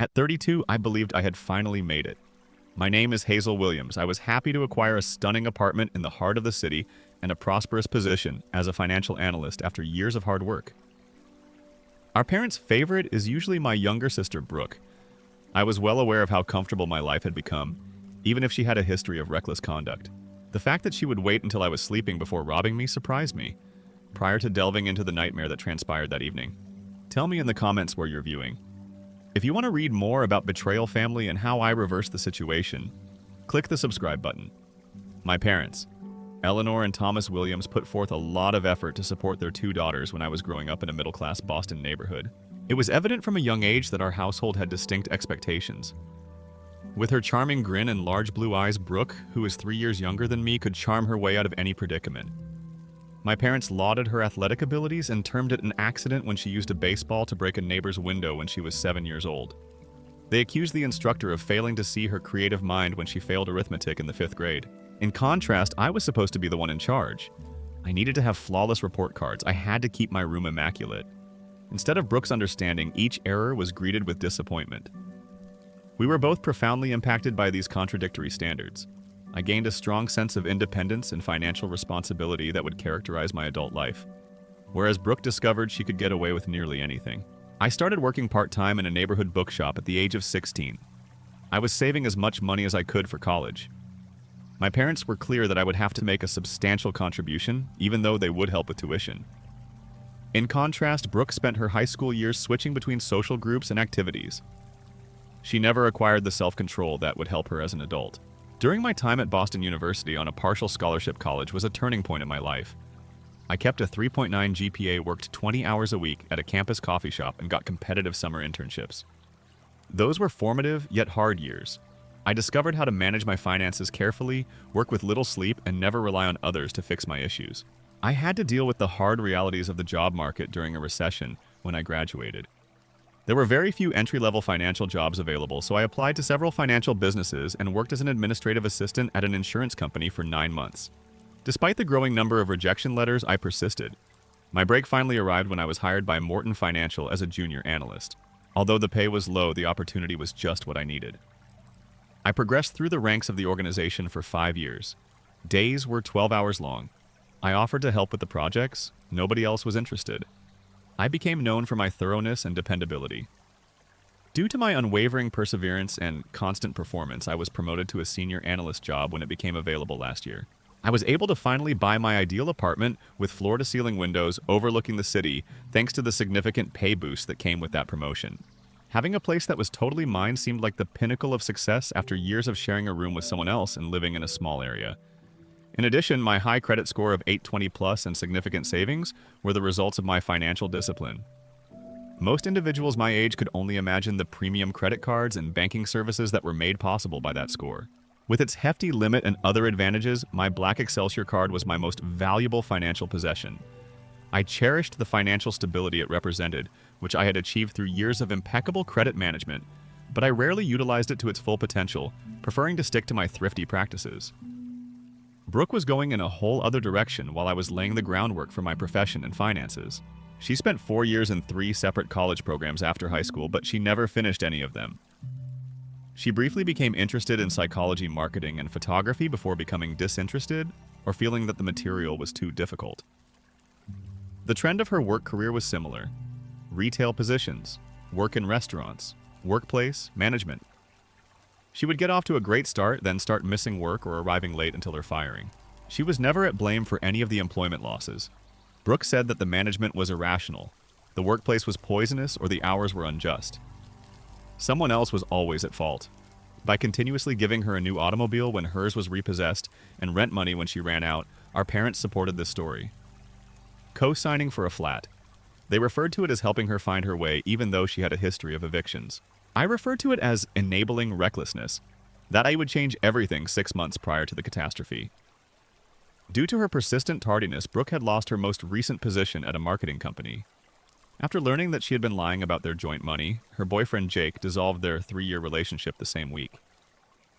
At 32, I believed I had finally made it. My name is Hazel Williams. I was happy to acquire a stunning apartment in the heart of the city and a prosperous position as a financial analyst after years of hard work. Our parents' favorite is usually my younger sister, Brooke. I was well aware of how comfortable my life had become, even if she had a history of reckless conduct. The fact that she would wait until I was sleeping before robbing me surprised me, prior to delving into the nightmare that transpired that evening. Tell me in the comments where you're viewing. If you want to read more about Betrayal Family and how I reversed the situation, click the subscribe button. My parents, Eleanor and Thomas Williams, put forth a lot of effort to support their two daughters when I was growing up in a middle-class Boston neighborhood. It was evident from a young age that our household had distinct expectations. With her charming grin and large blue eyes, Brooke, who is 3 years younger than me, could charm her way out of any predicament. My parents lauded her athletic abilities and termed it an accident when she used a baseball to break a neighbor's window when she was 7 years old. They accused the instructor of failing to see her creative mind when she failed arithmetic in the 5th grade. In contrast, I was supposed to be the one in charge. I needed to have flawless report cards. I had to keep my room immaculate. Instead of Brooke's understanding, each error was greeted with disappointment. We were both profoundly impacted by these contradictory standards. I gained a strong sense of independence and financial responsibility that would characterize my adult life, whereas Brooke discovered she could get away with nearly anything. I started working part-time in a neighborhood bookshop at the age of 16. I was saving as much money as I could for college. My parents were clear that I would have to make a substantial contribution, even though they would help with tuition. In contrast, Brooke spent her high school years switching between social groups and activities. She never acquired the self-control that would help her as an adult. During my time at Boston University on a partial scholarship college was a turning point in my life. I kept a 3.9 GPA, worked 20 hours a week at a campus coffee shop, and got competitive summer internships. Those were formative yet hard years. I discovered how to manage my finances carefully, work with little sleep, and never rely on others to fix my issues. I had to deal with the hard realities of the job market during a recession when I graduated. There were very few entry-level financial jobs available, so I applied to several financial businesses and worked as an administrative assistant at an insurance company for 9 months. Despite the growing number of rejection letters, I persisted. My break finally arrived when I was hired by Morton Financial as a junior analyst. Although the pay was low, the opportunity was just what I needed. I progressed through the ranks of the organization for 5 years. Days were 12 hours long. I offered to help with the projects. Nobody else was interested. I became known for my thoroughness and dependability. Due to my unwavering perseverance and constant performance, I was promoted to a senior analyst job when it became available last year. I was able to finally buy my ideal apartment with floor-to-ceiling windows overlooking the city thanks to the significant pay boost that came with that promotion. Having a place that was totally mine seemed like the pinnacle of success after years of sharing a room with someone else and living in a small area. In addition, my high credit score of 820 plus and significant savings were the results of my financial discipline. Most individuals my age could only imagine the premium credit cards and banking services that were made possible by that score. With its hefty limit and other advantages, my Black Excelsior card was my most valuable financial possession. I cherished the financial stability it represented, which I had achieved through years of impeccable credit management, but I rarely utilized it to its full potential, preferring to stick to my thrifty practices. Brooke was going in a whole other direction while I was laying the groundwork for my profession and finances. She spent 4 years in 3 separate college programs after high school, but she never finished any of them. She briefly became interested in psychology, marketing, and photography before becoming disinterested or feeling that the material was too difficult. The trend of her work career was similar: retail positions, work in restaurants, workplace management. She would get off to a great start, then start missing work or arriving late until her firing. She was never at blame for any of the employment losses. Brooke said that the management was irrational, the workplace was poisonous, or the hours were unjust. Someone else was always at fault. By continuously giving her a new automobile when hers was repossessed and rent money when she ran out, our parents supported this story. Co-signing for a flat. They referred to it as helping her find her way even though she had a history of evictions. I refer to it as enabling recklessness, that I would change everything 6 months prior to the catastrophe. Due to her persistent tardiness, Brooke had lost her most recent position at a marketing company. After learning that she had been lying about their joint money, her boyfriend Jake dissolved their 3-year relationship the same week.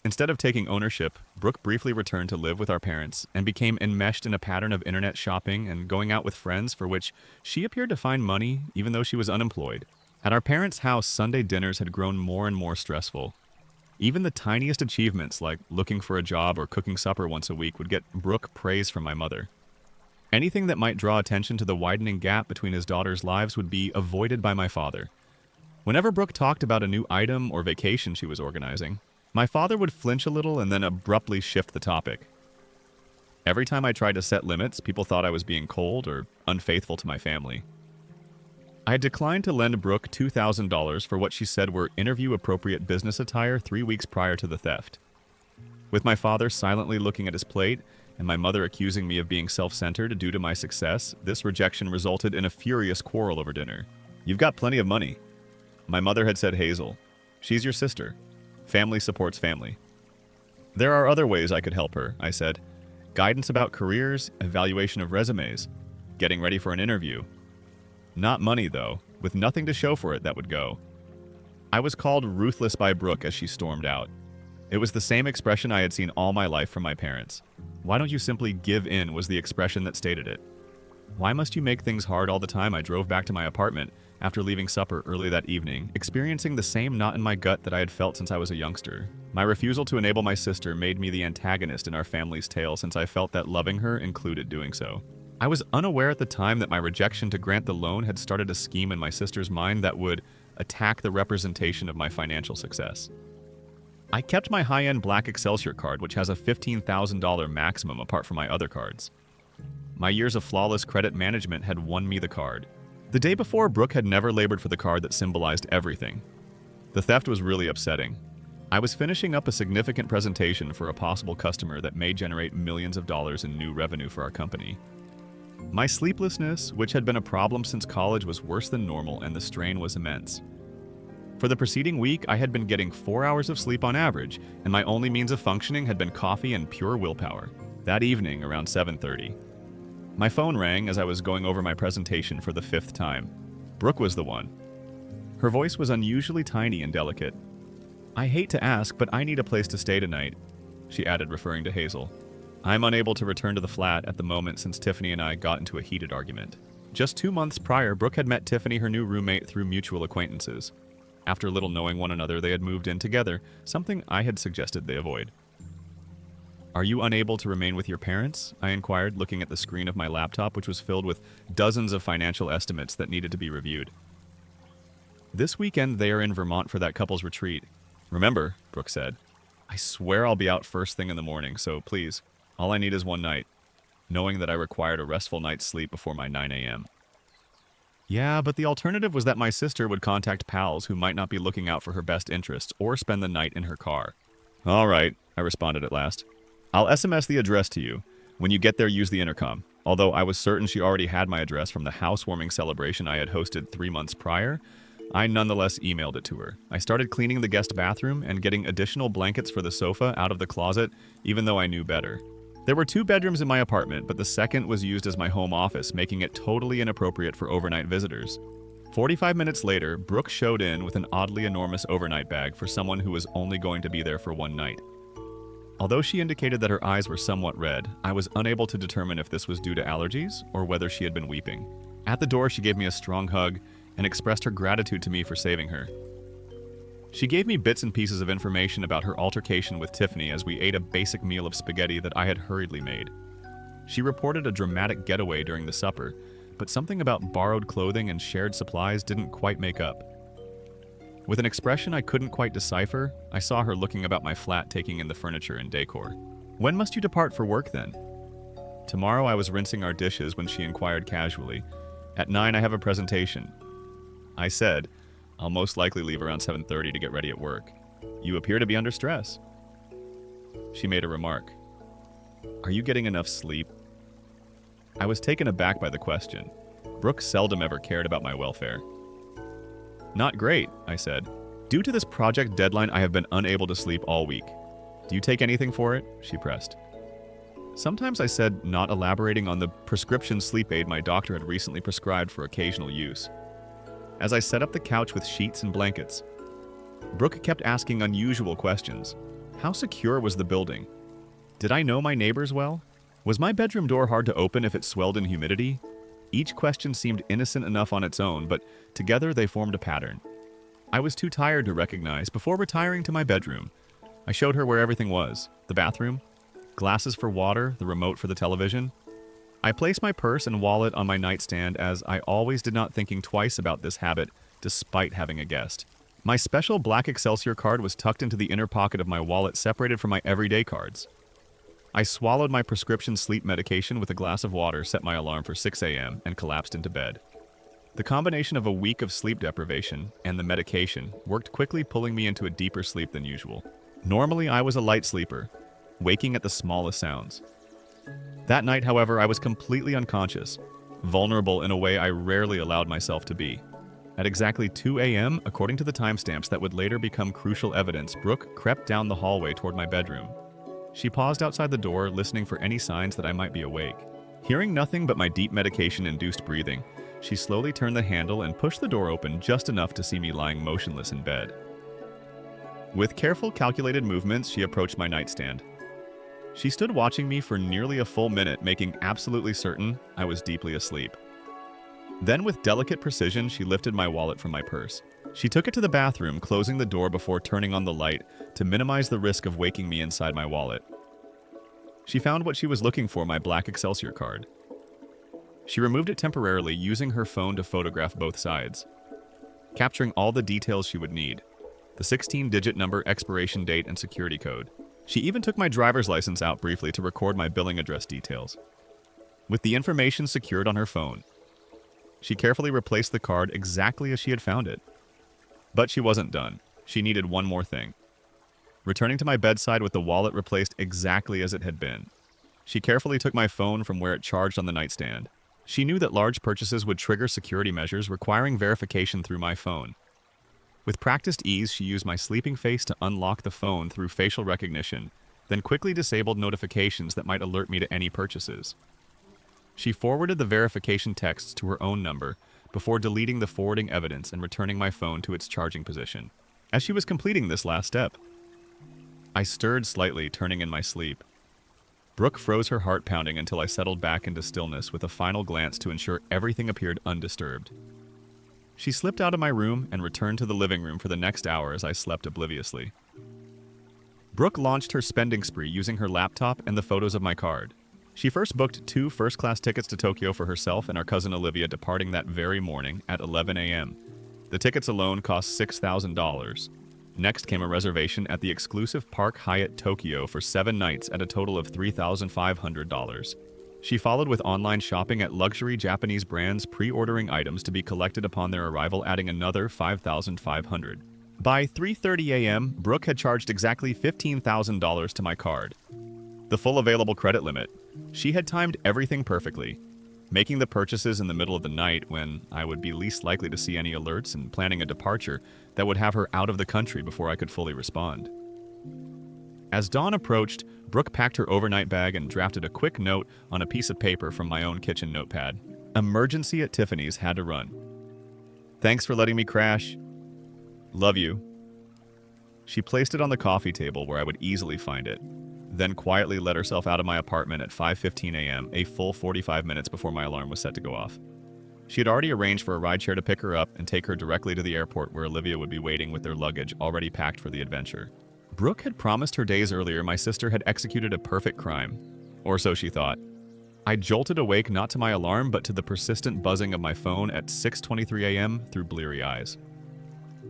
Instead of taking ownership, Brooke briefly returned to live with our parents and became enmeshed in a pattern of internet shopping and going out with friends for which she appeared to find money even though she was unemployed. At our parents' house, Sunday dinners had grown more and more stressful. Even the tiniest achievements, like looking for a job or cooking supper once a week, would get Brooke praise from my mother. Anything that might draw attention to the widening gap between his daughters' lives would be avoided by my father. Whenever Brooke talked about a new item or vacation she was organizing, my father would flinch a little and then abruptly shift the topic. Every time I tried to set limits, people thought I was being cold or unfaithful to my family. I had declined to lend Brooke $2,000 for what she said were interview-appropriate business attire 3 weeks prior to the theft. With my father silently looking at his plate and my mother accusing me of being self-centered due to my success, this rejection resulted in a furious quarrel over dinner. "You've got plenty of money." My mother had said, "Hazel, she's your sister. Family supports family." "There are other ways I could help her," I said. "Guidance about careers, evaluation of resumes, getting ready for an interview." Not money, though. With nothing to show for it, that would go. I was called ruthless by Brooke as she stormed out. It was the same expression I had seen all my life from my parents. "Why don't you simply give in?" was the expression that stated it. "Why must you make things hard all the time?" I drove back to my apartment after leaving supper early that evening, experiencing the same knot in my gut that I had felt since I was a youngster. My refusal to enable my sister made me the antagonist in our family's tale, since I felt that loving her included doing so. I was unaware at the time that my rejection to grant the loan had started a scheme in my sister's mind that would attack the representation of my financial success. I kept my high-end black Excelsior card, which has a $15,000 maximum apart from my other cards. My years of flawless credit management had won me the card. The day before, Brooke had never labored for the card that symbolized everything. The theft was really upsetting. I was finishing up a significant presentation for a possible customer that may generate millions of dollars in new revenue for our company. My sleeplessness, which had been a problem since college, was worse than normal, and the strain was immense. For the preceding week, I had been getting 4 hours of sleep on average, and my only means of functioning had been coffee and pure willpower. That evening, around 7:30, my phone rang as I was going over my presentation for the 5th time. Brooke was the one. Her voice was unusually tiny and delicate. "I hate to ask, but I need a place to stay tonight," she added, referring to Hazel. "I'm unable to return to the flat at the moment since Tiffany and I got into a heated argument." Just 2 months prior, Brooke had met Tiffany, her new roommate, through mutual acquaintances. After little knowing one another, they had moved in together, something I had suggested they avoid. "Are you unable to remain with your parents?" I inquired, looking at the screen of my laptop, which was filled with dozens of financial estimates that needed to be reviewed. "This weekend, they are in Vermont for that couple's retreat. Remember," Brooke said, "I swear I'll be out first thing in the morning, so please, all I need is one night," knowing that I required a restful night's sleep before my 9 a.m. Yeah, but the alternative was that my sister would contact pals who might not be looking out for her best interests or spend the night in her car. "All right," I responded at last. "I'll SMS the address to you. When you get there, use the intercom." Although I was certain she already had my address from the housewarming celebration I had hosted 3 months prior, I nonetheless emailed it to her. I started cleaning the guest bathroom and getting additional blankets for the sofa out of the closet, even though I knew better. There were 2 bedrooms in my apartment, but the second was used as my home office, making it totally inappropriate for overnight visitors. 45 minutes later, Brooke showed in with an oddly enormous overnight bag for someone who was only going to be there for one night. Although she indicated that her eyes were somewhat red, I was unable to determine if this was due to allergies or whether she had been weeping. At the door, she gave me a strong hug and expressed her gratitude to me for saving her. She gave me bits and pieces of information about her altercation with Tiffany as we ate a basic meal of spaghetti that I had hurriedly made. She reported a dramatic getaway during the supper, but something about borrowed clothing and shared supplies didn't quite make up. With an expression I couldn't quite decipher, I saw her looking about my flat, taking in the furniture and decor. "When must you depart for work then?" "Tomorrow." I was rinsing our dishes when she inquired casually. "At 9 I have a presentation." I said, "I'll most likely leave around 7:30 to get ready at work. You appear to be under stress." She made a remark. "Are you getting enough sleep?" I was taken aback by the question. Brooke seldom ever cared about my welfare. "Not great," I said. "Due to this project deadline, I have been unable to sleep all week. Do you take anything for it?" she pressed. "Sometimes," I said, not elaborating on the prescription sleep aid my doctor had recently prescribed for occasional use. As I set up the couch with sheets and blankets, Brooke kept asking unusual questions. How secure was the building? Did I know my neighbors well? Was my bedroom door hard to open if it swelled in humidity? Each question seemed innocent enough on its own, but together they formed a pattern. I was too tired to recognize before retiring to my bedroom. I showed her where everything was: the bathroom, glasses for water, the remote for the television. I placed my purse and wallet on my nightstand, as I always did not thinking twice about this habit despite having a guest. My special black Excelsior card was tucked into the inner pocket of my wallet, separated from my everyday cards. I swallowed my prescription sleep medication with a glass of water, set my alarm for 6 a.m., and collapsed into bed. The combination of a week of sleep deprivation and the medication worked quickly, pulling me into a deeper sleep than usual. Normally, I was a light sleeper, waking at the smallest sounds. That night, however, I was completely unconscious, vulnerable in a way I rarely allowed myself to be. At exactly 2 a.m., according to the timestamps that would later become crucial evidence, Brooke crept down the hallway toward my bedroom. She paused outside the door, listening for any signs that I might be awake. Hearing nothing but my deep medication-induced breathing, she slowly turned the handle and pushed the door open just enough to see me lying motionless in bed. With careful, calculated movements, she approached my nightstand. She stood watching me for nearly a full minute, making absolutely certain I was deeply asleep. Then, with delicate precision, she lifted my wallet from my purse. She took it to the bathroom, closing the door before turning on the light to minimize the risk of waking me inside my wallet. She found what she was looking for: my black Excelsior card. She removed it temporarily, using her phone to photograph both sides, capturing all the details she would need: the 16-digit number, expiration date, and security code. She even took my driver's license out briefly to record my billing address details. With the information secured on her phone, she carefully replaced the card exactly as she had found it. But she wasn't done. She needed one more thing. Returning to my bedside with the wallet replaced exactly as it had been, she carefully took my phone from where it charged on the nightstand. She knew that large purchases would trigger security measures requiring verification through my phone. With practiced ease, she used my sleeping face to unlock the phone through facial recognition, then quickly disabled notifications that might alert me to any purchases. She forwarded the verification texts to her own number before deleting the forwarding evidence and returning my phone to its charging position. As she was completing this last step, I stirred slightly, turning in my sleep. Brooke froze her heart pounding until I settled back into stillness with a final glance to ensure everything appeared undisturbed. She slipped out of my room and returned to the living room for the next hour as I slept obliviously. Brooke launched her spending spree using her laptop and the photos of my card. She first booked 2 first-class tickets to Tokyo for herself and our cousin Olivia, departing that very morning at 11 a.m. The tickets alone cost $6,000. Next came a reservation at the exclusive Park Hyatt Tokyo for 7 nights at a total of $3,500. She followed with online shopping at luxury Japanese brands, pre-ordering items to be collected upon their arrival, adding another $5,500. By 3:30 a.m., Brooke had charged exactly $15,000 to my card, the full available credit limit. She had timed everything perfectly, making the purchases in the middle of the night when I would be least likely to see any alerts, and planning a departure that would have her out of the country before I could fully respond. As dawn approached, Brooke packed her overnight bag and drafted a quick note on a piece of paper from my own kitchen notepad. Emergency at Tiffany's, had to run. Thanks for letting me crash. Love you. She placed it on the coffee table where I would easily find it, then quietly let herself out of my apartment at 5:15 a.m., a full 45 minutes before my alarm was set to go off. She had already arranged for a rideshare to pick her up and take her directly to the airport, where Olivia would be waiting with their luggage already packed for the adventure. Brooke had promised her days earlier my sister had executed a perfect crime, or so she thought. I jolted awake not to my alarm but to the persistent buzzing of my phone at 6:23 a.m. through bleary eyes.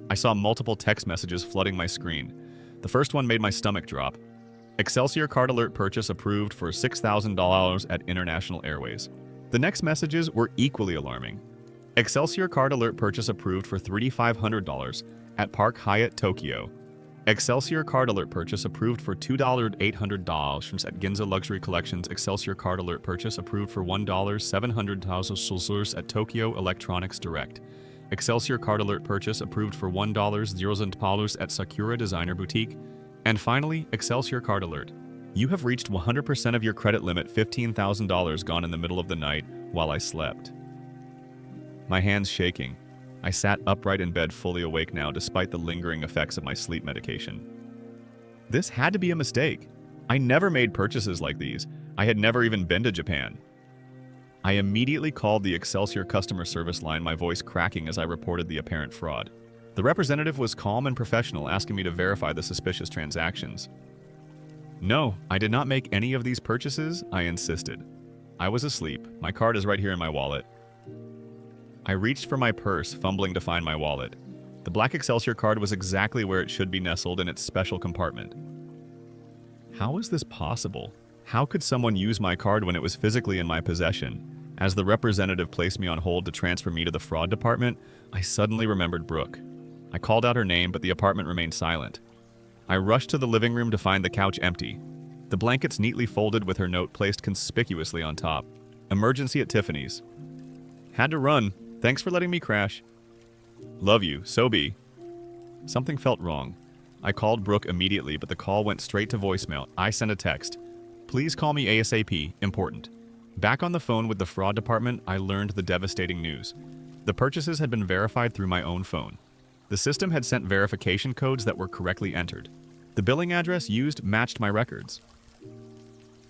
I saw multiple text messages flooding my screen. The first one made my stomach drop. Excelsior card alert purchase approved for $6,000 at International Airways. The next messages were equally alarming. Excelsior card alert purchase approved for $3,500 at Park Hyatt Tokyo. Excelsior card alert purchase approved for $2,800 at Ginza Luxury Collections. Excelsior card alert purchase approved for $1,700 at Tokyo Electronics Direct. Excelsior card alert purchase approved for $1,000 at Sakura Designer Boutique. And finally, Excelsior card alert. You have reached 100% of your credit limit, $15,000 gone in the middle of the night while I slept. My hands shaking, I sat upright in bed, fully awake now despite the lingering effects of my sleep medication. This had to be a mistake. I never made purchases like these. I had never even been to Japan. I immediately called the Excelsior customer service line, my voice cracking as I reported the apparent fraud. The representative was calm and professional, asking me to verify the suspicious transactions. "No, I did not make any of these purchases," I insisted. "I was asleep. My card is right here in my wallet." I reached for my purse, fumbling to find my wallet. The black Excelsior card was exactly where it should be, nestled in its special compartment. How is this possible? How could someone use my card when it was physically in my possession? As the representative placed me on hold to transfer me to the fraud department, I suddenly remembered Brooke. I called out her name, but the apartment remained silent. I rushed to the living room to find the couch empty. The blankets neatly folded with her note placed conspicuously on top. "Emergency at Tiffany's. Had to run. Thanks for letting me crash. Love you, so be." Something felt wrong. I called Brooke immediately, but the call went straight to voicemail. I sent a text. "Please call me ASAP. Important." Back on the phone with the fraud department, I learned the devastating news. The purchases had been verified through my own phone. The system had sent verification codes that were correctly entered. The billing address used matched my records.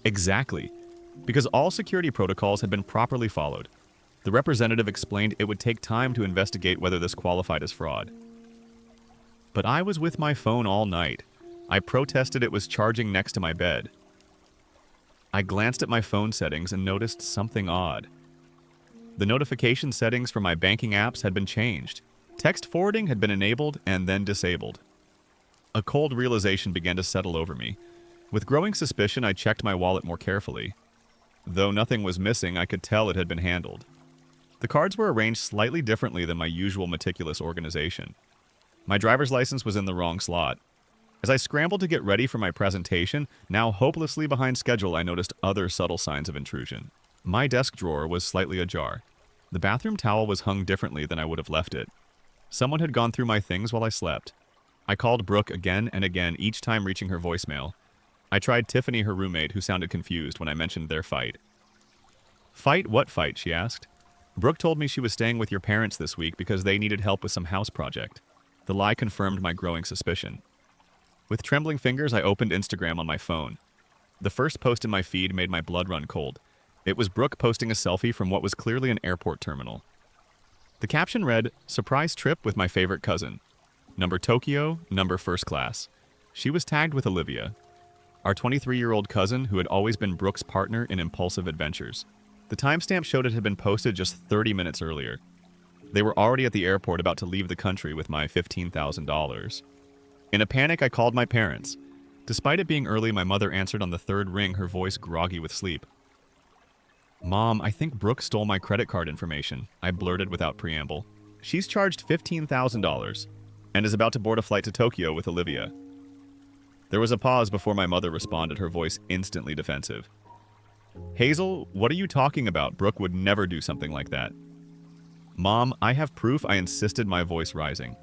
Exactly, because all security protocols had been properly followed. The representative explained it would take time to investigate whether this qualified as fraud. But I was with my phone all night. I protested it was charging next to my bed. I glanced at my phone settings and noticed something odd. The notification settings for my banking apps had been changed. Text forwarding had been enabled and then disabled. A cold realization began to settle over me. With growing suspicion, I checked my wallet more carefully. Though nothing was missing, I could tell it had been handled. The cards were arranged slightly differently than my usual meticulous organization. My driver's license was in the wrong slot. As I scrambled to get ready for my presentation, now hopelessly behind schedule, I noticed other subtle signs of intrusion. My desk drawer was slightly ajar. The bathroom towel was hung differently than I would have left it. Someone had gone through my things while I slept. I called Brooke again and again, each time reaching her voicemail. I tried Tiffany, her roommate, who sounded confused when I mentioned their fight. "Fight? What fight?" she asked. "Brooke told me she was staying with your parents this week because they needed help with some house project." The lie confirmed my growing suspicion. With trembling fingers, I opened Instagram on my phone. The first post in my feed made my blood run cold. It was Brooke posting a selfie from what was clearly an airport terminal. The caption read, "Surprise trip with my favorite cousin. Number Tokyo, number first class." She was tagged with Olivia, our 23-year-old cousin who had always been Brooke's partner in impulsive adventures. The timestamp showed it had been posted just 30 minutes earlier. They were already at the airport about to leave the country with my $15,000. In a panic, I called my parents. Despite it being early, my mother answered on the third ring, her voice groggy with sleep. "Mom, I think Brooke stole my credit card information," I blurted without preamble. "She's charged $15,000 and is about to board a flight to Tokyo with Olivia." There was a pause before my mother responded, her voice instantly defensive. "Hazel, what are you talking about? Brooke would never do something like that." "Mom, I have proof," I insisted, my voice rising.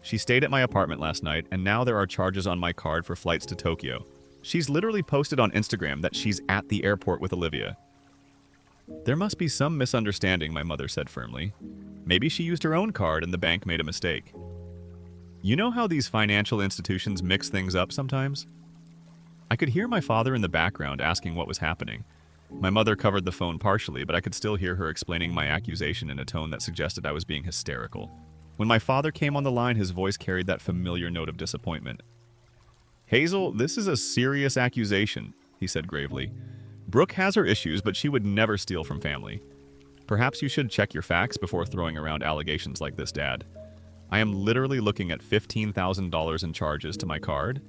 "She stayed at my apartment last night, and now there are charges on my card for flights to Tokyo. She's literally posted on Instagram that she's at the airport with Olivia." "There must be some misunderstanding," my mother said firmly. "Maybe she used her own card and the bank made a mistake." You know how these financial institutions mix things up sometimes? I could hear my father in the background asking what was happening. My mother covered the phone partially, but I could still hear her explaining my accusation in a tone that suggested I was being hysterical. When my father came on the line, his voice carried that familiar note of disappointment. "Hazel, this is a serious accusation," he said gravely. "Brooke has her issues, but she would never steal from family. Perhaps you should check your facts before throwing around allegations like this, Dad. I am literally looking at $15,000 in charges to my card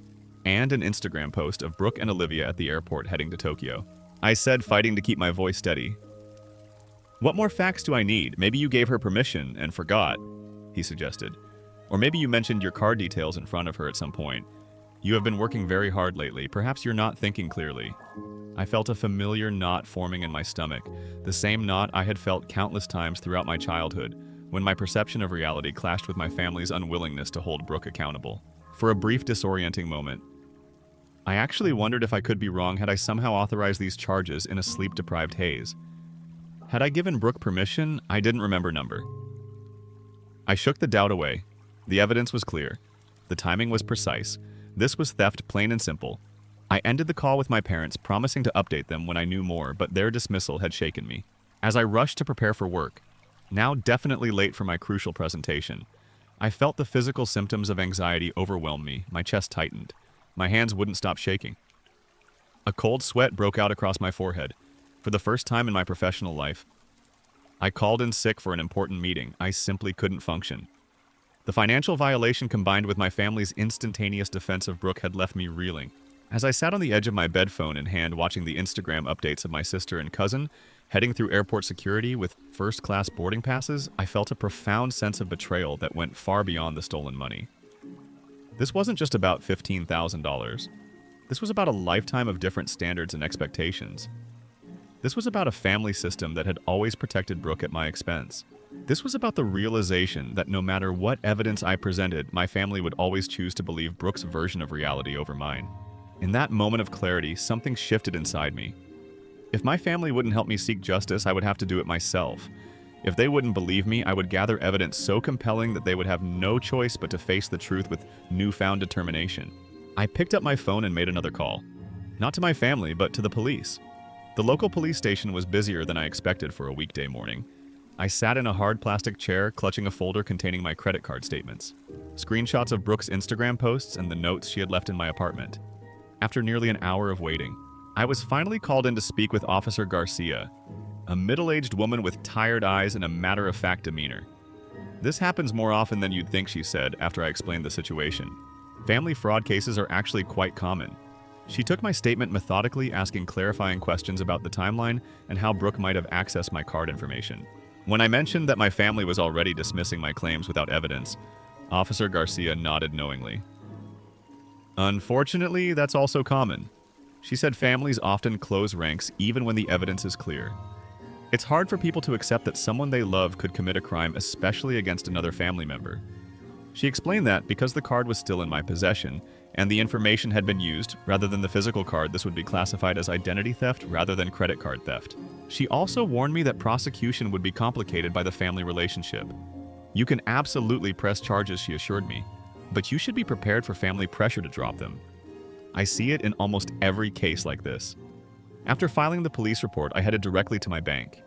and an Instagram post of Brooke and Olivia at the airport heading to Tokyo," I said, fighting to keep my voice steady. "What more facts do I need? Maybe you gave her permission and forgot," he suggested. "Or maybe you mentioned your card details in front of her at some point. You have been working very hard lately. Perhaps you're not thinking clearly." I felt a familiar knot forming in my stomach, the same knot I had felt countless times throughout my childhood, when my perception of reality clashed with my family's unwillingness to hold Brooke accountable. For a brief, disorienting moment, I actually wondered if I could be wrong. Had I somehow authorized these charges in a sleep-deprived haze? Had I given Brooke permission? I didn't remember number. I shook the doubt away. The evidence was clear. The timing was precise. This was theft, plain and simple. I ended the call with my parents, promising to update them when I knew more, but their dismissal had shaken me. As I rushed to prepare for work, now definitely late for my crucial presentation, I felt the physical symptoms of anxiety overwhelm me. My chest tightened. My hands wouldn't stop shaking. A cold sweat broke out across my forehead. For the first time in my professional life, I called in sick for an important meeting. I simply couldn't function. The financial violation combined with my family's instantaneous defense of Brooke had left me reeling. As I sat on the edge of my bed, phone in hand, watching the Instagram updates of my sister and cousin, heading through airport security with first-class boarding passes, I felt a profound sense of betrayal that went far beyond the stolen money. This wasn't just about $15,000. This was about a lifetime of different standards and expectations. This was about a family system that had always protected Brooke at my expense. This was about the realization that no matter what evidence I presented, my family would always choose to believe Brooke's version of reality over mine. In that moment of clarity, something shifted inside me. If my family wouldn't help me seek justice, I would have to do it myself. If they wouldn't believe me, I would gather evidence so compelling that they would have no choice but to face the truth with newfound determination. I picked up my phone and made another call. Not to my family, but to the police. The local police station was busier than I expected for a weekday morning. I sat in a hard plastic chair, clutching a folder containing my credit card statements, screenshots of Brooke's Instagram posts, and the notes she had left in my apartment. After nearly an hour of waiting, I was finally called in to speak with Officer Garcia, a middle-aged woman with tired eyes and a matter-of-fact demeanor. "This happens more often than you'd think," she said after I explained the situation. "Family fraud cases are actually quite common." She took my statement methodically, asking clarifying questions about the timeline and how Brooke might have accessed my card information. When I mentioned that my family was already dismissing my claims without evidence, Officer Garcia nodded knowingly. "Unfortunately, that's also common." She said families often close ranks even when the evidence is clear. It's hard for people to accept that someone they love could commit a crime, especially against another family member. She explained that because the card was still in my possession and the information had been used, rather than the physical card, this would be classified as identity theft rather than credit card theft. She also warned me that prosecution would be complicated by the family relationship. "You can absolutely press charges," she assured me, "but you should be prepared for family pressure to drop them." I see it in almost every case like this. After filing the police report, I headed directly to my bank.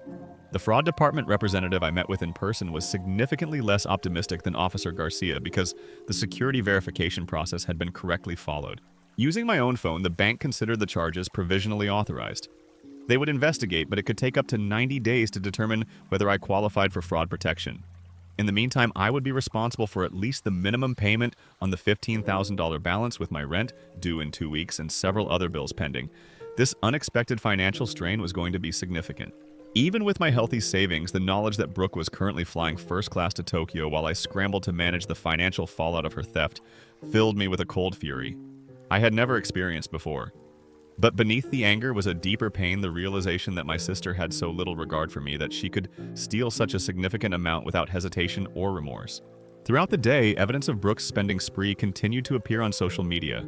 The fraud department representative I met with in person was significantly less optimistic than Officer Garcia because the security verification process had been correctly followed. Using my own phone, the bank considered the charges provisionally authorized. They would investigate, but it could take up to 90 days to determine whether I qualified for fraud protection. In the meantime, I would be responsible for at least the minimum payment on the $15,000 balance, with my rent due in 2 weeks and several other bills pending. This unexpected financial strain was going to be significant. Even with my healthy savings, the knowledge that Brooke was currently flying first class to Tokyo while I scrambled to manage the financial fallout of her theft filled me with a cold fury I had never experienced before. But beneath the anger was a deeper pain, the realization that my sister had so little regard for me that she could steal such a significant amount without hesitation or remorse. Throughout the day, evidence of Brooke's spending spree continued to appear on social media.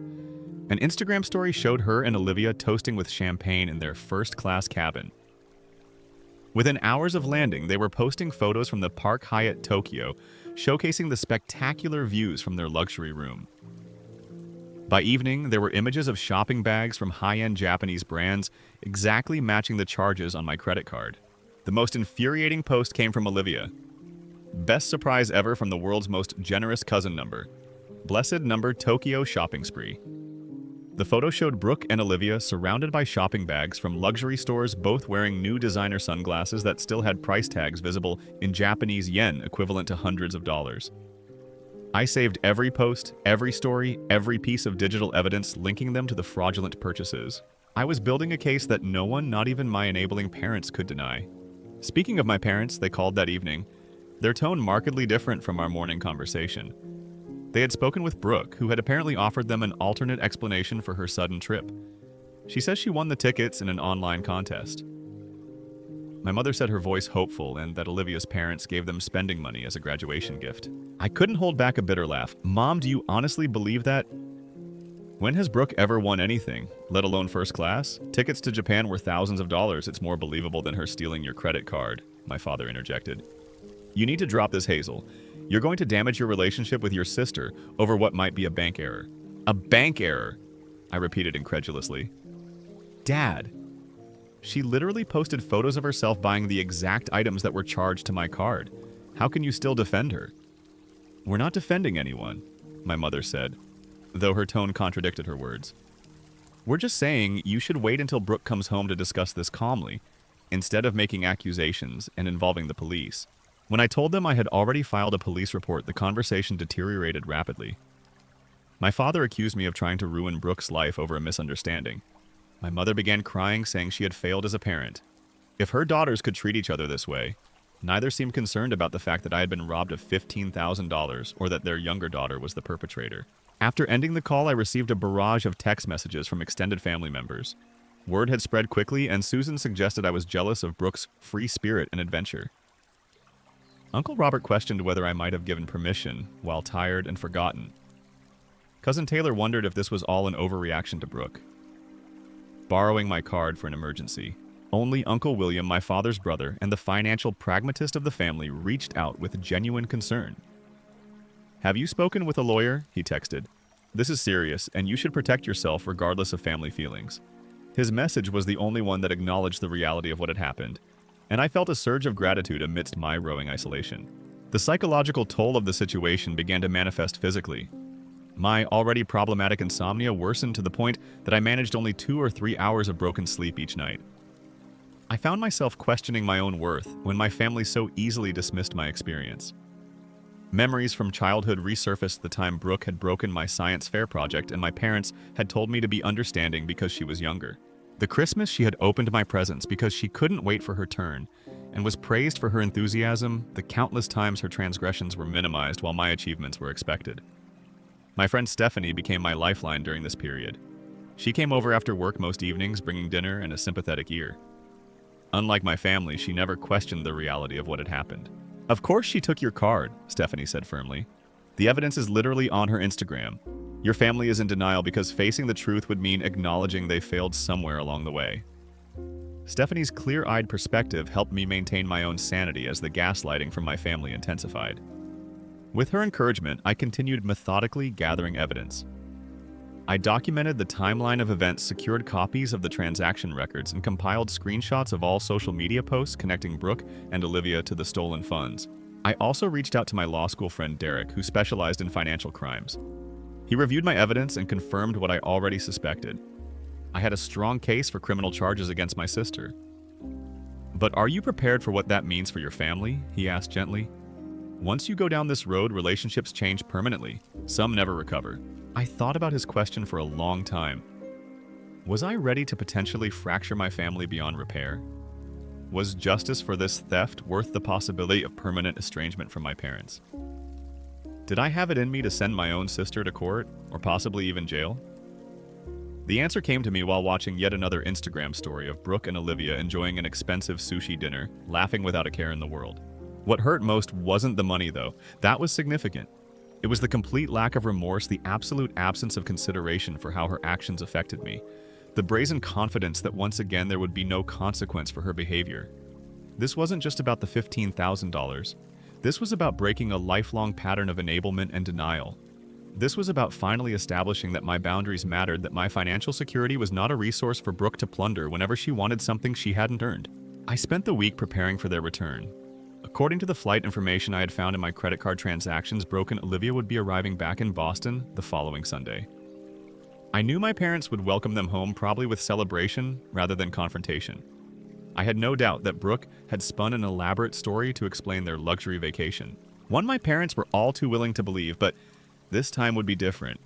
An Instagram story showed her and Olivia toasting with champagne in their first-class cabin. Within hours of landing, they were posting photos from the Park Hyatt Tokyo, showcasing the spectacular views from their luxury room. By evening, there were images of shopping bags from high-end Japanese brands, exactly matching the charges on my credit card. The most infuriating post came from Olivia. "Best surprise ever from the world's most generous cousin number. Blessed number Tokyo shopping spree." The photo showed Brooke and Olivia surrounded by shopping bags from luxury stores, both wearing new designer sunglasses that still had price tags visible in Japanese yen, equivalent to hundreds of dollars. I saved every post, every story, every piece of digital evidence linking them to the fraudulent purchases. I was building a case that no one, not even my enabling parents, could deny. Speaking of my parents, they called that evening, their tone markedly different from our morning conversation. They had spoken with Brooke, who had apparently offered them an alternate explanation for her sudden trip. She says she won the tickets in an online contest. My mother said her voice hopeful and that Olivia's parents gave them spending money as a graduation gift. I couldn't hold back a bitter laugh. "Mom, do you honestly believe that? When has Brooke ever won anything, let alone first class? Tickets to Japan were thousands of dollars. It's more believable than her stealing your credit card," my father interjected. "You need to drop this, Hazel. You're going to damage your relationship with your sister over what might be a bank error." "A bank error?" I repeated incredulously. "Dad, She literally posted photos of herself buying the exact items that were charged to my card. How can you still defend her? We're not defending anyone, my mother said, though her tone contradicted her words. We're just saying you should wait until Brooke comes home to discuss this calmly, instead of making accusations and involving the police. When I told them I had already filed a police report, the conversation deteriorated rapidly. My father accused me of trying to ruin Brooke's life over a misunderstanding. My mother began crying, saying she had failed as a parent. If her daughters could treat each other this way, neither seemed concerned about the fact that I had been robbed of $15,000 or that their younger daughter was the perpetrator. After ending the call, I received a barrage of text messages from extended family members. Word had spread quickly, and Susan suggested I was jealous of Brooke's free spirit and adventure. Uncle Robert questioned whether I might have given permission while tired and forgotten. Cousin Taylor wondered if this was all an overreaction to Brooke. Borrowing my card for an emergency. Only Uncle William, my father's brother, and the financial pragmatist of the family reached out with genuine concern. "Have you spoken with a lawyer?" he texted. "This is serious, and you should protect yourself regardless of family feelings." His message was the only one that acknowledged the reality of what had happened, and I felt a surge of gratitude amidst my growing isolation. The psychological toll of the situation began to manifest physically. My already problematic insomnia worsened to the point that I managed only 2 or 3 hours of broken sleep each night. I found myself questioning my own worth when my family so easily dismissed my experience. Memories from childhood resurfaced the time Brooke had broken my science fair project, and my parents had told me to be understanding because she was younger. The Christmas she had opened my presents because she couldn't wait for her turn, and was praised for her enthusiasm, the countless times her transgressions were minimized while my achievements were expected. My friend Stephanie became my lifeline during this period. She came over after work most evenings, bringing dinner and a sympathetic ear. Unlike my family, she never questioned the reality of what had happened. "Of course she took your card," Stephanie said firmly. "The evidence is literally on her Instagram. Your family is in denial because facing the truth would mean acknowledging they failed somewhere along the way." Stephanie's clear-eyed perspective helped me maintain my own sanity as the gaslighting from my family intensified. With her encouragement, I continued methodically gathering evidence. I documented the timeline of events, secured copies of the transaction records, and compiled screenshots of all social media posts connecting Brooke and Olivia to the stolen funds. I also reached out to my law school friend Derek, who specialized in financial crimes. He reviewed my evidence and confirmed what I already suspected. I had a strong case for criminal charges against my sister. "But are you prepared for what that means for your family?" he asked gently. "Once you go down this road, relationships change permanently. Some never recover." I thought about his question for a long time. Was I ready to potentially fracture my family beyond repair? Was justice for this theft worth the possibility of permanent estrangement from my parents? Did I have it in me to send my own sister to court, or possibly even jail? The answer came to me while watching yet another Instagram story of Brooke and Olivia enjoying an expensive sushi dinner, laughing without a care in the world. What hurt most wasn't the money, though. That was significant. It was the complete lack of remorse, the absolute absence of consideration for how her actions affected me, the brazen confidence that once again there would be no consequence for her behavior. This wasn't just about the $15,000. This was about breaking a lifelong pattern of enablement and denial. This was about finally establishing that my boundaries mattered, that my financial security was not a resource for Brooke to plunder whenever she wanted something she hadn't earned. I spent the week preparing for their return. According to the flight information I had found in my credit card transactions, Brooke and Olivia would be arriving back in Boston the following Sunday. I knew my parents would welcome them home, probably with celebration rather than confrontation. I had no doubt that Brooke had spun an elaborate story to explain their luxury vacation. One my parents were all too willing to believe, but this time would be different.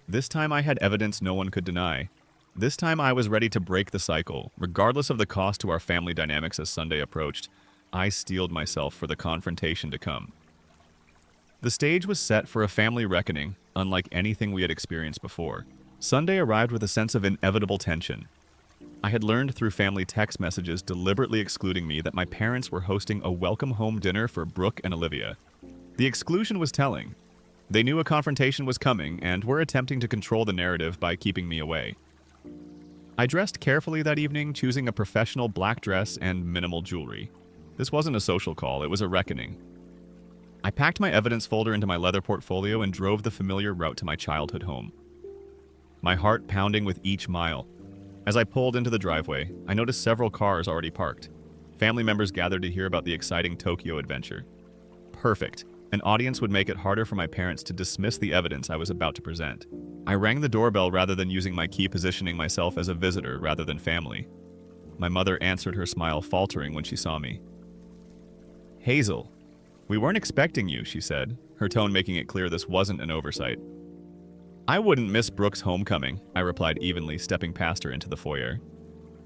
This time I had evidence no one could deny. This time I was ready to break the cycle, regardless of the cost to our family dynamics. As Sunday approached, I steeled myself for the confrontation to come. The stage was set for a family reckoning, unlike anything we had experienced before. Sunday arrived with a sense of inevitable tension. I had learned through family text messages deliberately excluding me that my parents were hosting a welcome home dinner for Brooke and Olivia. The exclusion was telling. They knew a confrontation was coming and were attempting to control the narrative by keeping me away. I dressed carefully that evening, choosing a professional black dress and minimal jewelry. This wasn't a social call, it was a reckoning. I packed my evidence folder into my leather portfolio and drove the familiar route to my childhood home. My heart pounding with each mile. As I pulled into the driveway, I noticed several cars already parked. Family members gathered to hear about the exciting Tokyo adventure. Perfect. An audience would make it harder for my parents to dismiss the evidence I was about to present. I rang the doorbell rather than using my key, positioning myself as a visitor rather than family. My mother answered, her smile faltering when she saw me. "Hazel, we weren't expecting you," she said, her tone making it clear this wasn't an oversight. "I wouldn't miss Brooke's homecoming," I replied evenly, stepping past her into the foyer.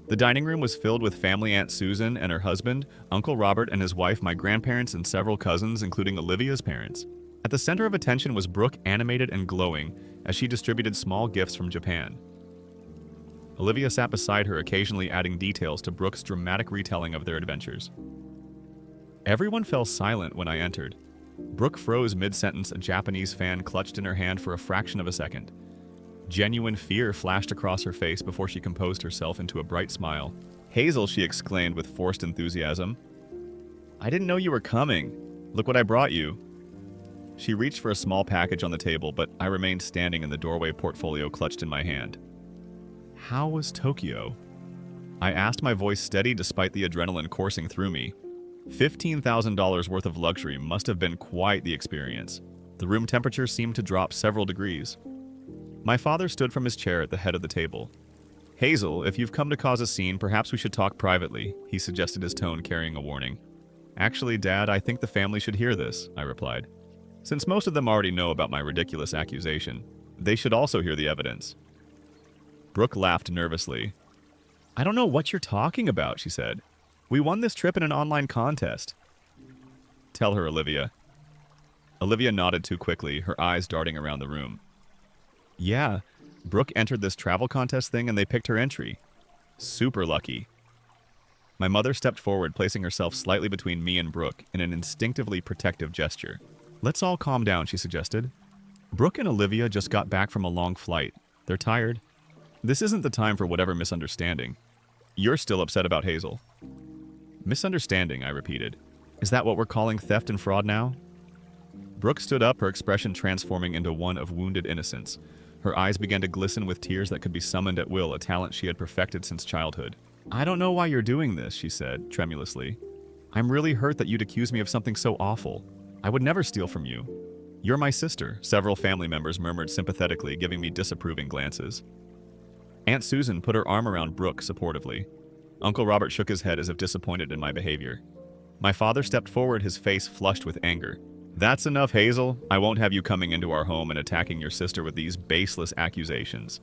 The dining room was filled with family Aunt Susan and her husband, Uncle Robert and his wife, my grandparents, and several cousins, including Olivia's parents. At the center of attention was Brooke, animated and glowing, as she distributed small gifts from Japan. Olivia sat beside her, occasionally adding details to Brooke's dramatic retelling of their adventures. Everyone fell silent when I entered. Brooke froze mid-sentence, a Japanese fan clutched in her hand for a fraction of a second. Genuine fear flashed across her face before she composed herself into a bright smile. "Hazel," she exclaimed with forced enthusiasm. "I didn't know you were coming. Look what I brought you." She reached for a small package on the table, but I remained standing in the doorway, portfolio clutched in my hand. "How was Tokyo?" I asked, my voice steady despite the adrenaline coursing through me. $15,000 worth of luxury must have been quite the experience. The room temperature seemed to drop several degrees. My father stood from his chair at the head of the table. "Hazel, if you've come to cause a scene, perhaps we should talk privately," he suggested, his tone carrying a warning. "Actually, Dad, I think the family should hear this," I replied. "Since most of them already know about my ridiculous accusation, they should also hear the evidence." Brooke laughed nervously. "I don't know what you're talking about," she said. "We won this trip in an online contest." "Tell her, Olivia." Olivia nodded too quickly, her eyes darting around the room. "Yeah, Brooke entered this travel contest thing and they picked her entry. Super lucky." My mother stepped forward, placing herself slightly between me and Brooke in an instinctively protective gesture. "Let's all calm down," she suggested. "Brooke and Olivia just got back from a long flight. They're tired. This isn't the time for whatever misunderstanding. You're still upset about Hazel." "Misunderstanding," I repeated. "Is that what we're calling theft and fraud now?" Brooke stood up, her expression transforming into one of wounded innocence. Her eyes began to glisten with tears that could be summoned at will, a talent she had perfected since childhood. "I don't know why you're doing this," she said, tremulously. "I'm really hurt that you'd accuse me of something so awful. I would never steal from you. You're my sister," several family members murmured sympathetically, giving me disapproving glances. Aunt Susan put her arm around Brooke supportively. Uncle Robert shook his head as if disappointed in my behavior. My father stepped forward, his face flushed with anger. "That's enough, Hazel. I won't have you coming into our home and attacking your sister with these baseless accusations.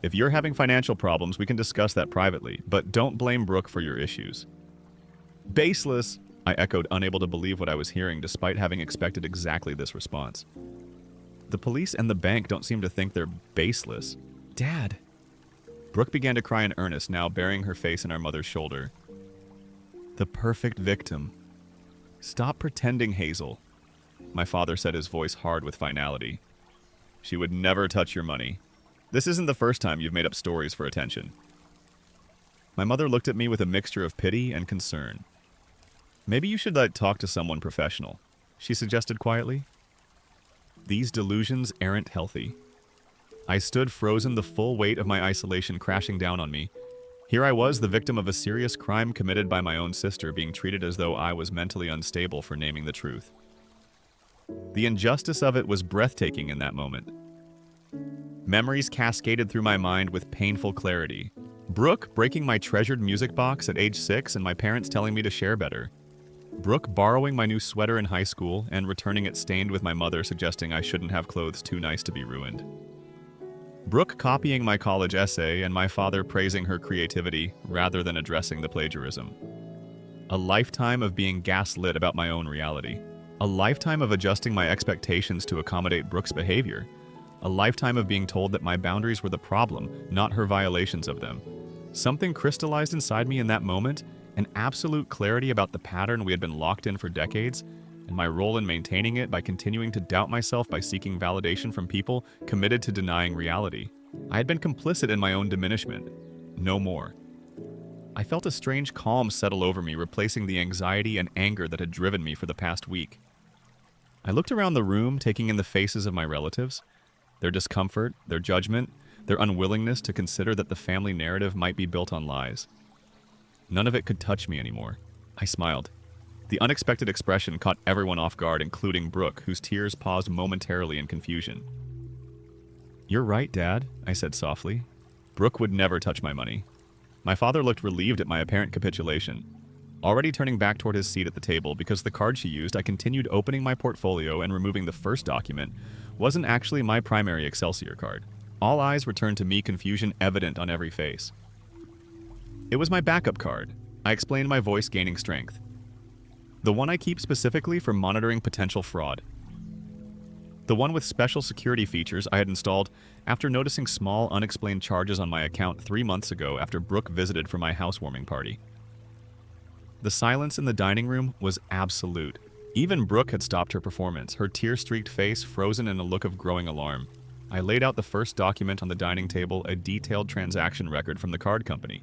If you're having financial problems, we can discuss that privately, but don't blame Brooke for your issues." "Baseless," I echoed, unable to believe what I was hearing despite having expected exactly this response. "The police and the bank don't seem to think they're baseless." "Dad." Brooke began to cry in earnest, now burying her face in our mother's shoulder. "The perfect victim. Stop pretending, Hazel," my father said, his voice hard with finality. "She would never touch your money. This isn't the first time you've made up stories for attention." My mother looked at me with a mixture of pity and concern. "Maybe you should talk to someone professional," she suggested quietly. These delusions aren't healthy. I stood frozen, the full weight of my isolation crashing down on me. Here I was, the victim of a serious crime committed by my own sister, being treated as though I was mentally unstable for naming the truth. The injustice of it was breathtaking in that moment. Memories cascaded through my mind with painful clarity. Brooke breaking my treasured music box at age 6 and my parents telling me to share better. Brooke borrowing my new sweater in high school and returning it stained with my mother suggesting I shouldn't have clothes too nice to be ruined. Brooke copying my college essay and my father praising her creativity rather than addressing the plagiarism. A lifetime of being gaslit about my own reality. A lifetime of adjusting my expectations to accommodate Brooke's behavior. A lifetime of being told that my boundaries were the problem, not her violations of them. Something crystallized inside me in that moment, an absolute clarity about the pattern we had been locked in for decades, and my role in maintaining it by continuing to doubt myself by seeking validation from people committed to denying reality. I had been complicit in my own diminishment. No more. I felt a strange calm settle over me, replacing the anxiety and anger that had driven me for the past week. I looked around the room, taking in the faces of my relatives. Their discomfort, their judgment, their unwillingness to consider that the family narrative might be built on lies. None of it could touch me anymore. I smiled. The unexpected expression caught everyone off guard, including Brooke, whose tears paused momentarily in confusion. "You're right, Dad," I said softly. "Brooke would never touch my money." My father looked relieved at my apparent capitulation. Already turning back toward his seat at the table because the card she used, I continued opening my portfolio and removing the first document wasn't actually my primary Excelsior card. All eyes returned to me, confusion evident on every face. "It was my backup card," I explained, my voice gaining strength. "The one I keep specifically for monitoring potential fraud. The one with special security features I had installed after noticing small, unexplained charges on my account 3 months ago after Brooke visited for my housewarming party." The silence in the dining room was absolute. Even Brooke had stopped her performance, her tear-streaked face frozen in a look of growing alarm. I laid out the first document on the dining table, a detailed transaction record from the card company.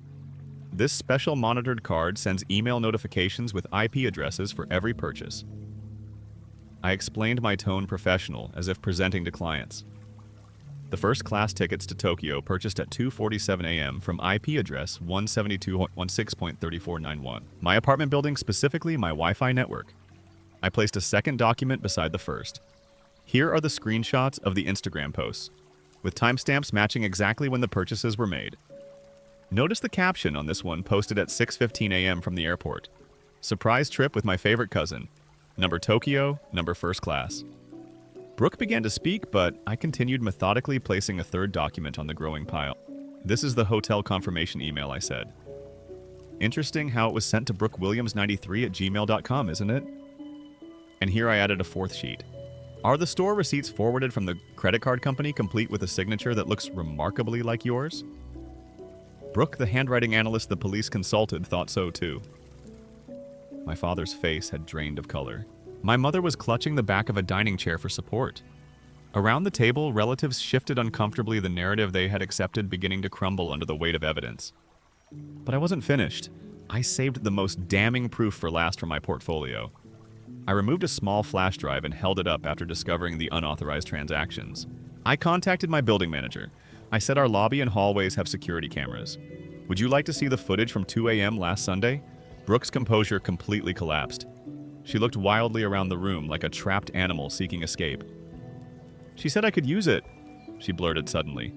This special monitored card sends email notifications with IP addresses for every purchase. I explained, my tone professional, as if presenting to clients. The first-class tickets to Tokyo purchased at 2:47 a.m. from IP address 172.16.3491. My apartment building, specifically my Wi-Fi network. I placed a second document beside the first. Here are the screenshots of the Instagram posts, with timestamps matching exactly when the purchases were made. Notice the caption on this one, posted at 6:15 a.m. from the airport. "Surprise trip with my favorite cousin. Number Tokyo, number first class." Brooke began to speak, but I continued methodically placing a third document on the growing pile. "This is the hotel confirmation email," I said. "Interesting how it was sent to brookewilliams93@gmail.com, isn't it?" And here I added a fourth sheet. "Are the store receipts forwarded from the credit card company complete with a signature that looks remarkably like yours?" Brooke, the handwriting analyst the police consulted, thought so too. My father's face had drained of color. My mother was clutching the back of a dining chair for support. Around the table, relatives shifted uncomfortably, the narrative they had accepted beginning to crumble under the weight of evidence. But I wasn't finished. I saved the most damning proof for last from my portfolio. I removed a small flash drive and held it up after discovering the unauthorized transactions. I contacted my building manager. I said our lobby and hallways have security cameras. "Would you like to see the footage from 2 a.m. last Sunday?" Brooke's composure completely collapsed. She looked wildly around the room like a trapped animal seeking escape. "She said I could use it," she blurted suddenly.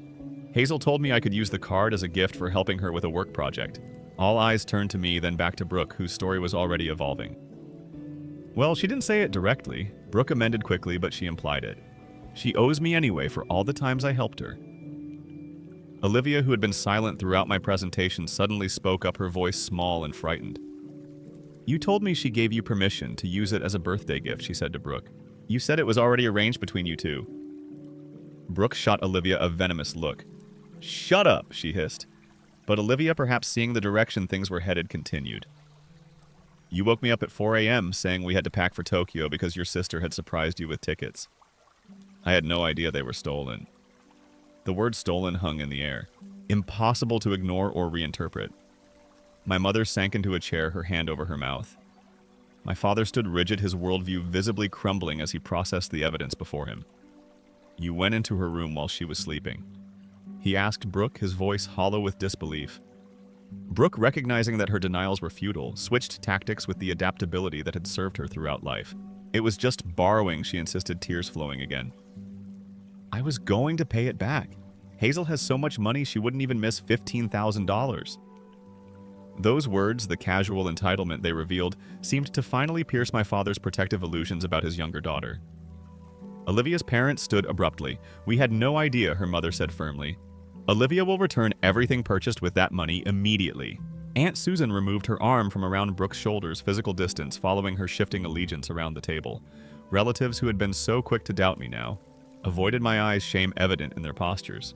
"Hazel told me I could use the card as a gift for helping her with a work project." All eyes turned to me, then back to Brooke, whose story was already evolving. "Well, she didn't say it directly," Brooke amended quickly, but she implied it. "She owes me anyway for all the times I helped her." Olivia, who had been silent throughout my presentation, suddenly spoke up, her voice small and frightened. "You told me she gave you permission to use it as a birthday gift," she said to Brooke. "You said it was already arranged between you two." Brooke shot Olivia a venomous look. "Shut up," she hissed. But Olivia, perhaps seeing the direction things were headed, continued. "You woke me up at 4 a.m. saying we had to pack for Tokyo because your sister had surprised you with tickets. I had no idea they were stolen." The word stolen hung in the air, impossible to ignore or reinterpret. My mother sank into a chair, her hand over her mouth. My father stood rigid, his worldview visibly crumbling as he processed the evidence before him. "You went into her room while she was sleeping?" he asked Brooke, his voice hollow with disbelief. Brooke, recognizing that her denials were futile, switched tactics with the adaptability that had served her throughout life. "It was just borrowing," she insisted, tears flowing again. "I was going to pay it back. Hazel has so much money she wouldn't even miss $15,000. Those words, the casual entitlement they revealed, seemed to finally pierce my father's protective illusions about his younger daughter. Olivia's parents stood abruptly. "We had no idea," her mother said firmly. "Olivia will return everything purchased with that money immediately." Aunt Susan removed her arm from around Brooke's shoulders, physical distance following her shifting allegiance around the table. Relatives who had been so quick to doubt me now avoided my eyes, shame evident in their postures.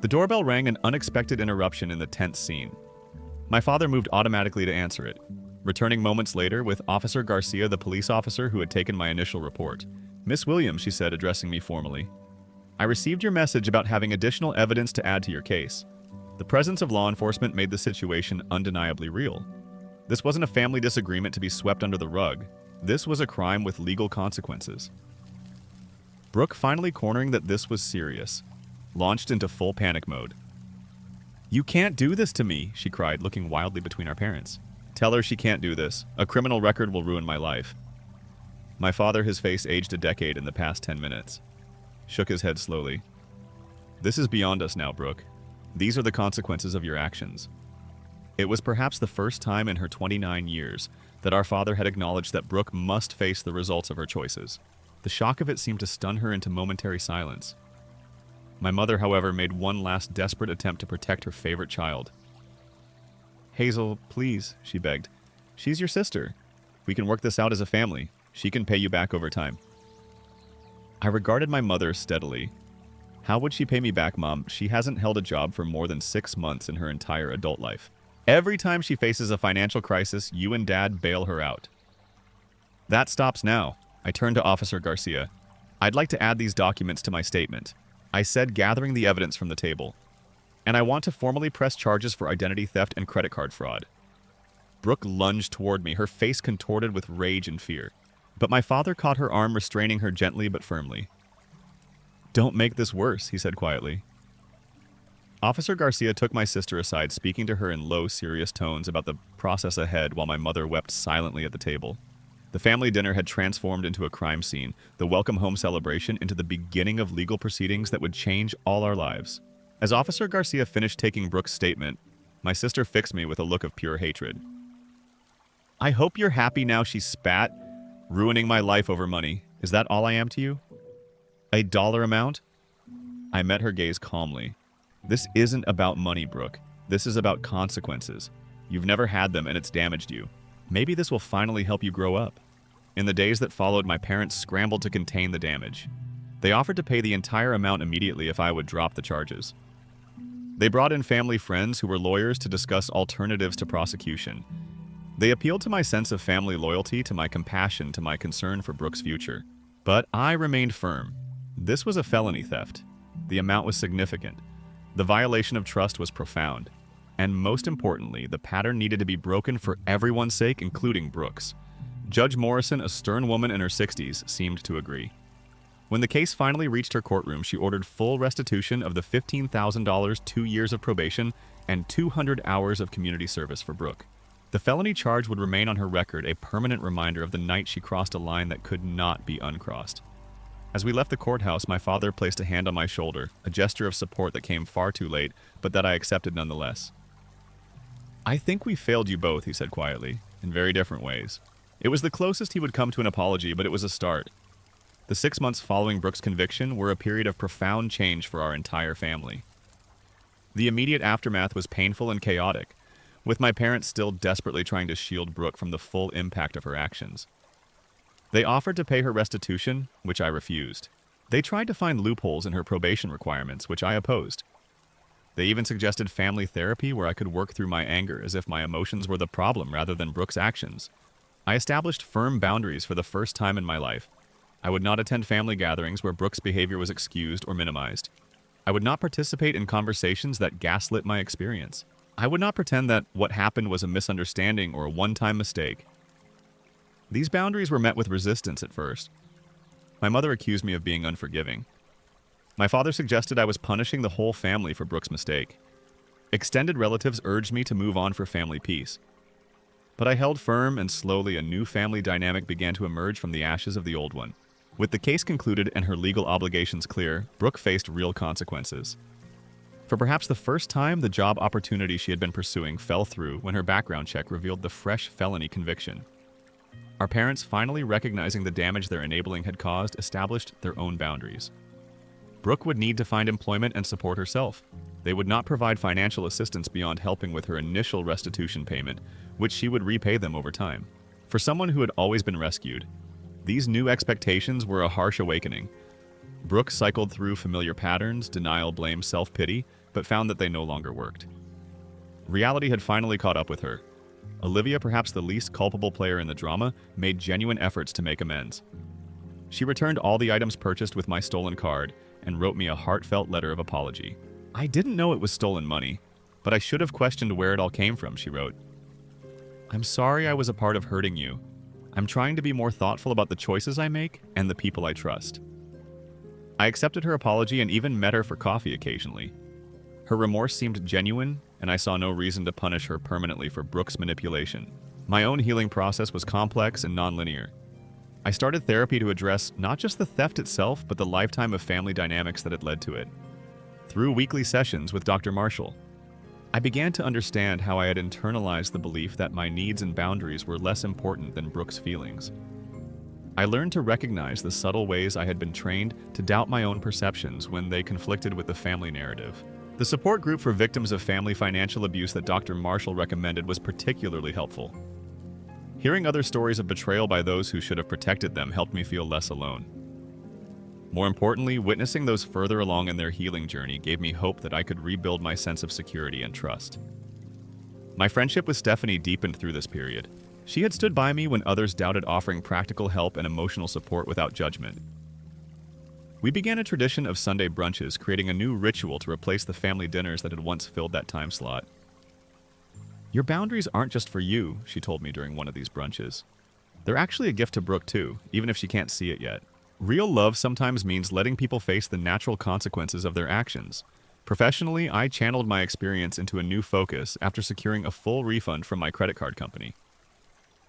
The doorbell rang, an unexpected interruption in the tense scene. My father moved automatically to answer it, returning moments later with Officer Garcia, the police officer who had taken my initial report. "Miss Williams," she said, addressing me formally, "I received your message about having additional evidence to add to your case. The presence of law enforcement made the situation undeniably real. This wasn't a family disagreement to be swept under the rug. This was a crime with legal consequences." Brooke finally cornering that this was serious. launched into full panic mode. "You can't do this to me," she cried, looking wildly between our parents. "Tell her she can't do this. A criminal record will ruin my life." My father, his face aged a decade in the past 10 minutes, shook his head slowly. "This is beyond us now, Brooke. These are the consequences of your actions." It was perhaps the first time in her 29 years that our father had acknowledged that Brooke must face the results of her choices. The shock of it seemed to stun her into momentary silence. My mother, however, made one last desperate attempt to protect her favorite child. "Hazel, please," she begged. "She's your sister. We can work this out as a family. She can pay you back over time." I regarded my mother steadily. "How would she pay me back, Mom? She hasn't held a job for more than 6 months in her entire adult life. Every time she faces a financial crisis, you and Dad bail her out." "That stops now." I turned to Officer Garcia. "I'd like to add these documents to my statement," I said, gathering the evidence from the table. "And I want to formally press charges for identity theft and credit card fraud." Brooke lunged toward me, her face contorted with rage and fear. But my father caught her arm, restraining her gently but firmly. "Don't make this worse," he said quietly. Officer Garcia took my sister aside, speaking to her in low, serious tones about the process ahead while my mother wept silently at the table. The family dinner had transformed into a crime scene, the welcome home celebration into the beginning of legal proceedings that would change all our lives. As Officer Garcia finished taking Brooke's statement, my sister fixed me with a look of pure hatred. "I hope you're happy now," she spat. "Ruining my life over money. Is that all I am to you? A dollar amount?" I met her gaze calmly. "This isn't about money, Brooke. This is about consequences. You've never had them and it's damaged you. Maybe this will finally help you grow up." In the days that followed, my parents scrambled to contain the damage. They offered to pay the entire amount immediately if I would drop the charges. They brought in family friends who were lawyers to discuss alternatives to prosecution. They appealed to my sense of family loyalty, to my compassion, to my concern for Brooke's future. But I remained firm. This was a felony theft. The amount was significant. The violation of trust was profound. And most importantly, the pattern needed to be broken for everyone's sake, including Brooke's. Judge Morrison, a stern woman in her 60s, seemed to agree. When the case finally reached her courtroom, she ordered full restitution of the $15,000, 2 years of probation, and 200 hours of community service for Brooke. The felony charge would remain on her record, a permanent reminder of the night she crossed a line that could not be uncrossed. As we left the courthouse, my father placed a hand on my shoulder, a gesture of support that came far too late, but that I accepted nonetheless. "I think we failed you both," he said quietly, "in very different ways." It was the closest he would come to an apology, but it was a start. The 6 months following Brooke's conviction were a period of profound change for our entire family. The immediate aftermath was painful and chaotic, with my parents still desperately trying to shield Brooke from the full impact of her actions. They offered to pay her restitution, which I refused. They tried to find loopholes in her probation requirements, which I opposed. They even suggested family therapy where I could work through my anger as if my emotions were the problem rather than Brooke's actions. I established firm boundaries for the first time in my life. I would not attend family gatherings where Brooke's behavior was excused or minimized. I would not participate in conversations that gaslit my experience. I would not pretend that what happened was a misunderstanding or a one-time mistake. These boundaries were met with resistance at first. My mother accused me of being unforgiving. My father suggested I was punishing the whole family for Brooke's mistake. Extended relatives urged me to move on for family peace. But I held firm, and slowly a new family dynamic began to emerge from the ashes of the old one. With the case concluded and her legal obligations clear, Brooke faced real consequences. For perhaps the first time, the job opportunity she had been pursuing fell through when her background check revealed the fresh felony conviction. Our parents, finally recognizing the damage their enabling had caused, established their own boundaries. Brooke would need to find employment and support herself. They would not provide financial assistance beyond helping with her initial restitution payment, which she would repay them over time. For someone who had always been rescued, these new expectations were a harsh awakening. Brooke cycled through familiar patterns, denial, blame, self-pity, but found that they no longer worked. Reality had finally caught up with her. Olivia, perhaps the least culpable player in the drama, made genuine efforts to make amends. She returned all the items purchased with my stolen card and wrote me a heartfelt letter of apology. "I didn't know it was stolen money, but I should have questioned where it all came from," she wrote. "I'm sorry I was a part of hurting you. I'm trying to be more thoughtful about the choices I make and the people I trust." I accepted her apology and even met her for coffee occasionally. Her remorse seemed genuine, and I saw no reason to punish her permanently for Brooke's manipulation. My own healing process was complex and nonlinear. I started therapy to address not just the theft itself, but the lifetime of family dynamics that had led to it. Through weekly sessions with Dr. Marshall, I began to understand how I had internalized the belief that my needs and boundaries were less important than Brooke's feelings. I learned to recognize the subtle ways I had been trained to doubt my own perceptions when they conflicted with the family narrative. The support group for victims of family financial abuse that Dr. Marshall recommended was particularly helpful. Hearing other stories of betrayal by those who should have protected them helped me feel less alone. More importantly, witnessing those further along in their healing journey gave me hope that I could rebuild my sense of security and trust. My friendship with Stephanie deepened through this period. She had stood by me when others doubted, offering practical help and emotional support without judgment. We began a tradition of Sunday brunches, creating a new ritual to replace the family dinners that had once filled that time slot. "Your boundaries aren't just for you," she told me during one of these brunches. "They're actually a gift to Brooke too, even if she can't see it yet." Real love sometimes means letting people face the natural consequences of their actions. Professionally, I channeled my experience into a new focus after securing a full refund from my credit card company.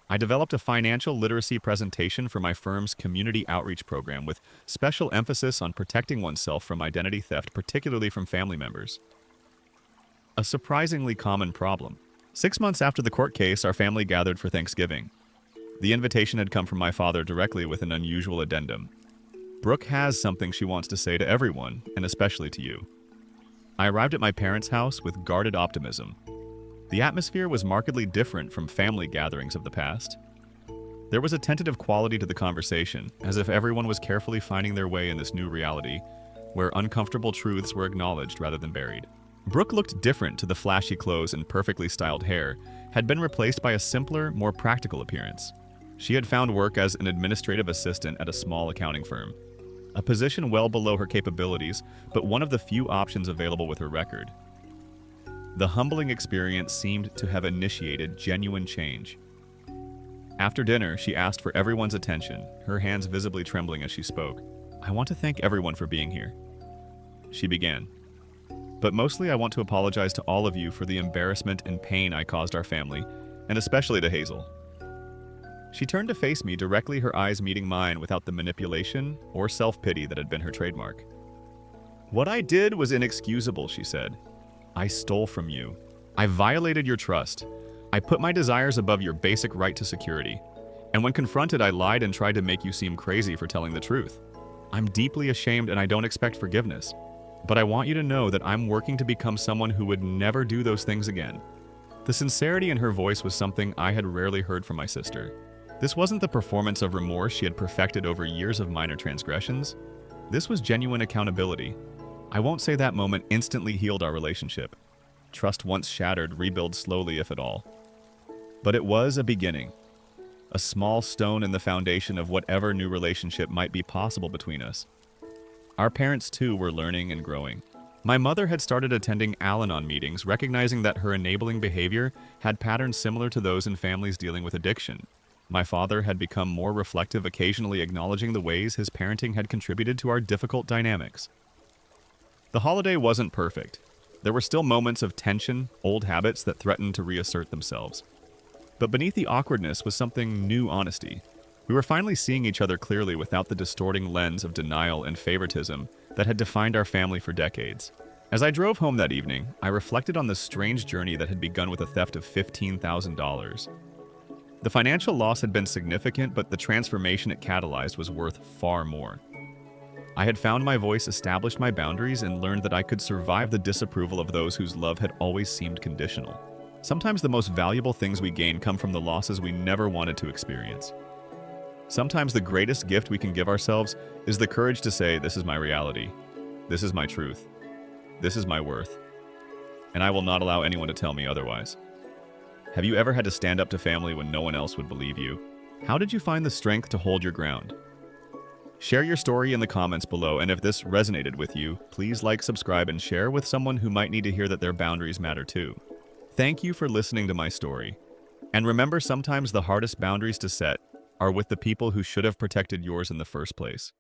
I developed a financial literacy presentation for my firm's community outreach program with special emphasis on protecting oneself from identity theft, particularly from family members. A surprisingly common problem. 6 months after the court case, our family gathered for Thanksgiving. The invitation had come from my father directly with an unusual addendum. "Brooke has something she wants to say to everyone, and especially to you." I arrived at my parents' house with guarded optimism. The atmosphere was markedly different from family gatherings of the past. There was a tentative quality to the conversation, as if everyone was carefully finding their way in this new reality, where uncomfortable truths were acknowledged rather than buried. Brooke looked different to the flashy clothes and perfectly styled hair, had been replaced by a simpler, more practical appearance. She had found work as an administrative assistant at a small accounting firm, a position well below her capabilities, but one of the few options available with her record. The humbling experience seemed to have initiated genuine change. After dinner, she asked for everyone's attention, her hands visibly trembling as she spoke. "I want to thank everyone for being here," she began. "But mostly I want to apologize to all of you for the embarrassment and pain I caused our family, and especially to Hazel." She turned to face me directly, her eyes meeting mine without the manipulation or self-pity that had been her trademark. "What I did was inexcusable," she said. "I stole from you. I violated your trust. I put my desires above your basic right to security. And when confronted, I lied and tried to make you seem crazy for telling the truth. I'm deeply ashamed and I don't expect forgiveness. But I want you to know that I'm working to become someone who would never do those things again." The sincerity in her voice was something I had rarely heard from my sister. This wasn't the performance of remorse she had perfected over years of minor transgressions. This was genuine accountability. I won't say that moment instantly healed our relationship. Trust once shattered rebuilds slowly, if at all. But it was a beginning. A small stone in the foundation of whatever new relationship might be possible between us. Our parents, too, were learning and growing. My mother had started attending Al-Anon meetings, recognizing that her enabling behavior had patterns similar to those in families dealing with addiction. My father had become more reflective, occasionally acknowledging the ways his parenting had contributed to our difficult dynamics. The holiday wasn't perfect. There were still moments of tension, old habits that threatened to reassert themselves. But beneath the awkwardness was something new: honesty. We were finally seeing each other clearly without the distorting lens of denial and favoritism that had defined our family for decades. As I drove home that evening, I reflected on the strange journey that had begun with a theft of $15,000. The financial loss had been significant, but the transformation it catalyzed was worth far more. I had found my voice, established my boundaries, and learned that I could survive the disapproval of those whose love had always seemed conditional. Sometimes the most valuable things we gain come from the losses we never wanted to experience. Sometimes the greatest gift we can give ourselves is the courage to say, "This is my reality. This is my truth. This is my worth. And I will not allow anyone to tell me otherwise." Have you ever had to stand up to family when no one else would believe you? How did you find the strength to hold your ground? Share your story in the comments below, and if this resonated with you, please like, subscribe, and share with someone who might need to hear that their boundaries matter too. Thank you for listening to my story. And remember, sometimes the hardest boundaries to set are with the people who should have protected yours in the first place.